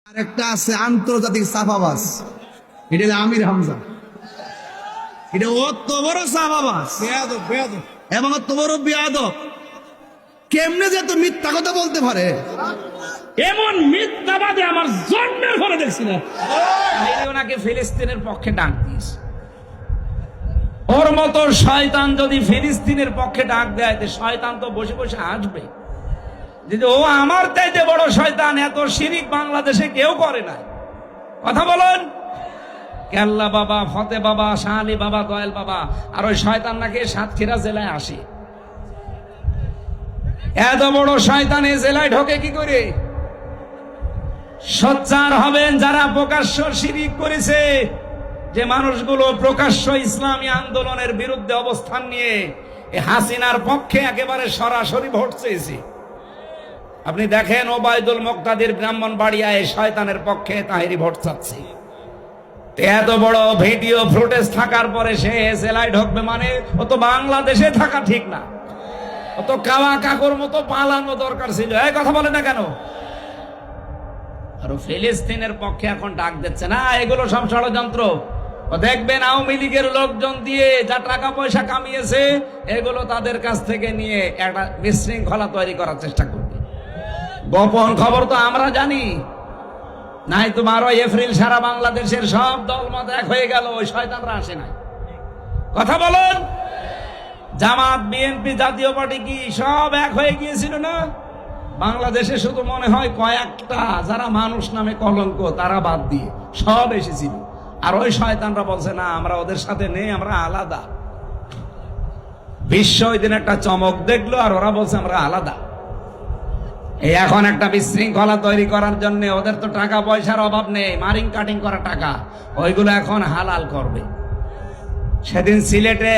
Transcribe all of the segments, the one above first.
আর একটা আছে আন্তর্জাতিক সাফাবাজ, এটা হলো আমির হামজা। এটা অত বড় সাফাবাজ এবং অত বড় বেয়াদব, কেমনে যে এত মিথ্যা কথা বলতে পারে? এমন মিথ্যাবাদী আমার জন্মের পরে দেখছি না। ওনাকে ফিলিস্তিনের পক্ষে ডাক দিস। ওর মতো শয়তান যদি ফিলিস্তিনের পক্ষে ডাক দেয়, শয়তান তো বসে বসে আসবে। যদি ও আমার চাইতে বড় শয়তান, এত শিরিক বাংলাদেশে কেউ করে না। কথা বলেন। কেল্লা বাবা, ফতে বাবা, শাহ আলী বাবা, দয়াল বাবা, আর ওই শয়তান নাকি সাতক্ষীরা জেলায় আসে। এত বড় শয়তান এই জেলায় ঢোকে কি করে? সোচ্চার হবেন যারা প্রকাশ্য শিরিক করেছে। যে মানুষগুলো প্রকাশ্য ইসলামী আন্দোলনের বিরুদ্ধে অবস্থান নিয়ে হাসিনার পক্ষে একেবারে সরাসরি ভোট চেয়েছে। আপনি দেখেন ওবায়দুল মুক্তাদির ব্রাহ্মণবাড়িয়ায় শয়তানের পক্ষে তাহিরি ভোট চাচ্ছে। এত বড় ভিডিও ফুটেজ থাকার পরে সে জেলায় ঢুকবে মানে ও তো বাংলাদেশে থাকা ঠিক না। ও তো কাওয়া কাকুর মতো পালানো দরকার ছিল। এই কথা বলে না কেন? আর ফিলিস্তিনের পক্ষে এখন ডাক দিচ্ছে না। এগুলো সব ষড়যন্ত্র। ও দেখবেন আওয়ামী লীগের লোকজন দিয়ে যা টাকা পয়সা কামিয়েছে, এগুলো তাদের কাছ থেকে নিয়ে একটা বিশৃঙ্খলা তৈরি করার চেষ্টা করবে। গোপন খবর তো আমরা জানি। নাই তো 12 এপ্রিল সারা বাংলাদেশের সব দলমত এক হয়ে গেল, ওই শয়তানরা আসে নাই। কথা বলেন। জামাত, বিএনপি, জাতীয় পার্টি কি সব এক হয়ে গিয়েছিল না? বাংলাদেশে শুধু মনে হয় কয়েকটা যারা মানুষ নামে কলঙ্ক, তারা বাদ দিয়ে সব এসেছিল। আর ওই শয়তানরা বলছে না, আমরা ওদের সাথে নেই, আমরা আলাদা। বিশ্ব ওই দিন একটা চমক দেখলো, আর ওরা বলছে আমরা আলাদা। এই এখন একটা বিশৃঙ্খলা তৈরি করার জন্য ওদের তো টাকা পয়সার অভাব নেই, মারিং কাটিং করা টাকা, ওইগুলো এখন হালাল করবে। সেদিন সিলেটে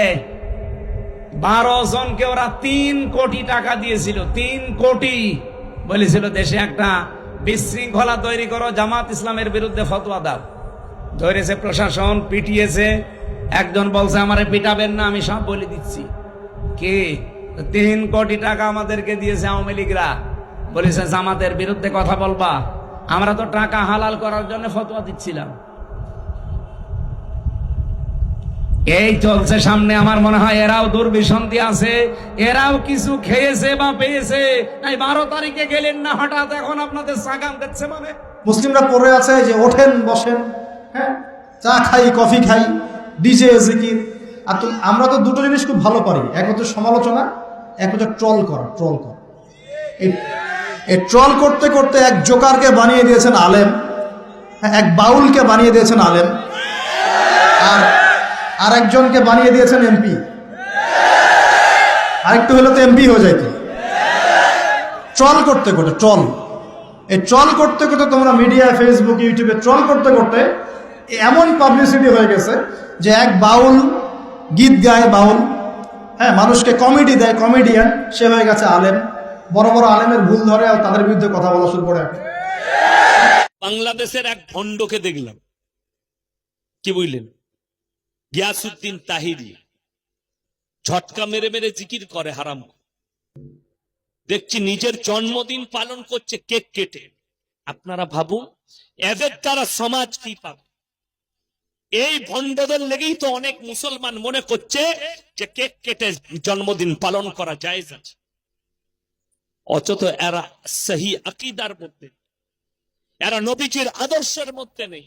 12 জনকে ওরা 3 কোটি টাকা দিয়েছিল। 3 কোটি বলেছিল দেশে একটা বিশৃঙ্খলা তৈরি করো, জামাত ইসলামের বিরুদ্ধে ফতোয়া দাও। ধরেছে প্রশাসন, পিটিয়েছে। একজন বলছে আমারে পিটাবেন না, আমি সব বলে দিচ্ছি। কি 3 কোটি টাকা আমাদেরকে দিয়েছে আওয়ামী লীগরা, বলেছে জামাতের বিরুদ্ধে কথা বলবা। আমরা তো টাকা হালাল করার জন্য ফতোয়া দিচ্ছিলাম। এই চলছে সামনে। আমার মনে হয় এরাও দুর্বিসন্ধি আছে, এরাও কিছু খেয়েছে বা পেয়েছে। তাই 12 তারিখে গেলেন না, হঠাৎ এখন আপনাদের সাগাম দিচ্ছে। মানে মুসলিমরা পড়ে আছে যে ওঠেন বসেন, হ্যাঁ, চা খাই, কফি খাই, ডিজে জিকির। আর আমরা তো দুটো জিনিস খুব ভালো পারি, এক হচ্ছে সমালোচনা, এক হচ্ছে ট্রল করা। এই ট্রল করতে করতে এক জোকারকে বানিয়ে দিয়েছেন আলেম, এক বাউলকে বানিয়ে দিয়েছেন আলেম, আর একজনকে বানিয়ে দিয়েছেন এমপি। আরেকটু হলে তো এমপি হয়ে যাইত। ট্রল করতে করতে ট্রল করতে করতে তোমরা মিডিয়া, ফেসবুক, ইউটিউবে ট্রল করতে করতে এমন পাবলিসিটি হয়ে গেছে যে এক বাউল গীত গায়, বাউল, হ্যাঁ, মানুষকে কমেডি দেয়, কমেডিয়ান, সে হয়ে গেছে আলেম। বড় বড় আলেমের ভুল ধরে আর তাদের বিরুদ্ধে কথা বলা শুরু করে। বাংলাদেশের এক ভণ্ডকে দেখলাম, কি বুঝলেন, গিয়াসউদ্দিন তাহিরি, ঝটকা মেরে মেরে জিকির করে হারাম। দেখছি নিজের জন্মদিন পালন করছে কেক কেটে। আপনারা ভাবুন এদের দ্বারা সমাজ কি পাবে? এই ভণ্ডদের লেগেই তো অনেক মুসলমান মনে করছে যে কেক কেটে জন্মদিন পালন করা জায়েজ আছে। অথচ এরা সহি আকীদার মধ্যে, এরা নবীজির আদর্শের মধ্যে নেই।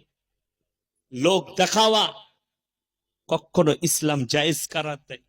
লোক দেখাওয়া কখনো ইসলাম জায়েজ করার দেয়।